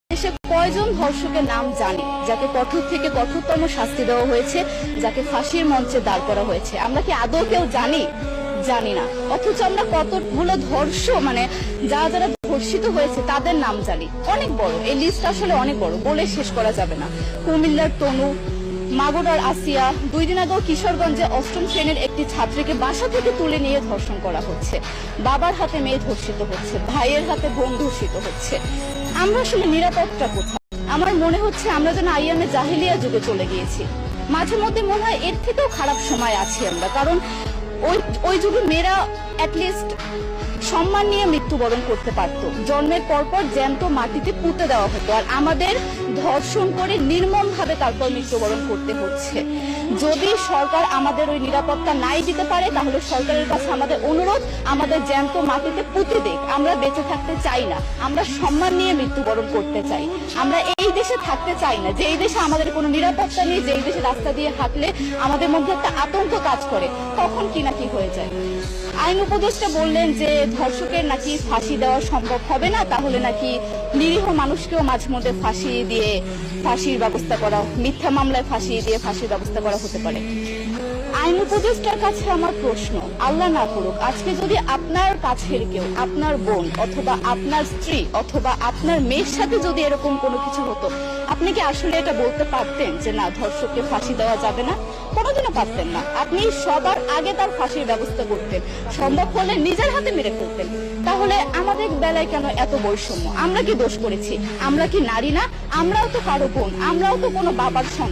দেশে কয়জন ধর্ষকের নাম জানি যাকে কঠোর থেকে কঠোরতম শাস্তি দেওয়া হয়েছে, যাকে ফাঁসির মঞ্চে দাঁড় করা হয়েছে? আমরা কি আদৌ কেউ জানি? জানি না। অথচ আমরা কতগুলো যারা যারা ধর্ষিত হয়েছে তাদের নাম জানি। অনেক বড় এই লিস্ট, আসলে অনেক বড়, বলে শেষ করা যাবে না। কুমিল্লার তনু, মাগুরার আসিয়া, 2 দিন আগেও কিশোরগঞ্জে 8ম শ্রেণীর একটি ছাত্রীকে বাসা থেকে তুলে নিয়ে ধর্ষণ করা হচ্ছে। বাবার হাতে মেয়ে ধর্ষিত হচ্ছে, ভাইয়ের হাতে বোন ধর্ষিত হচ্ছে। আমরা আসলে নিরাপত্তা কোথায়? আমার মনে হচ্ছে আমরা যেন আইয়ামে জাহিলিয়া যুগে চলে গিয়েছি। মাঝে মধ্যে মনে হয় এর থেকেও খারাপ সময় আছি আমরা, কারণ ওই যুগে মেয়েরা অ্যাটলিস্ট সম্মান নিয়ে মৃত্যুবরণ করতে পারত। জন্মের পরপর জ্যান্ত মাটিতে পুঁতে দেওয়া হতো, আর আমাদের ধর্ষণ করে নির্মম ভাবে তারপর মৃত্যুবরণ করতে হচ্ছে। যদি সরকার আমাদের ওই নিরাপত্তা নাই দিতে পারে, তাহলে সরকারের কাছে আমাদের অনুরোধ, আমাদের জ্যান্ত মাটিতে পুঁতে দেখ। আমরা বেঁচে থাকতে চাই না, আমরা সম্মান নিয়ে মৃত্যুবরণ করতে চাই। আমরা এই দেশে থাকতে চাই না যে এই দেশে আমাদের কোনো নিরাপত্তা নেই, যে এই দেশে রাস্তা দিয়ে হাঁটলে আমাদের মধ্যে একটা আতঙ্ক কাজ করে, তখন কি না কি হয়ে যায়। আইন উপদেষ্টা বললেন যে ধর্ষকের নাকি ফাঁসি দেওয়া সম্ভব হবে না, তাহলে নাকি নিরীহ মানুষকেও মাঝে মধ্যে ফাঁসির ব্যবস্থা করা, মিথ্যা মামলায় ফাঁসিয়ে দিয়ে ফাঁসির ব্যবস্থা করা হতে পারে। আইন উপদেষ্টার কাছে আমার প্রশ্ন, আল্লাহ না করুক আজকে যদি আপনার কাছের কেউ, আপনার বোন অথবা আপনার স্ত্রী অথবা আপনার মেয়ের সাথে যদি এরকম কোনো কিছু হতো, আপনি কি আসলে এটা বলতে পারতেন যে না, ধর্ষককে ফাঁসি দেওয়া যাবে না? কোনোদিনও পারতেন না। আপনি সবার আগে তার ফাঁসির ব্যবস্থা করতেন, সম্ভব হলে নিজের হাতে মেরে ফেলতেন। তাহলে আমাদের বেলায় কেন এত বৈষম্য? আমরা কি দোষ করেছি? আমরা কি নারী না? আমরাও তো কারো বোন, আমরাও তো কোনো বাবার সন্তান।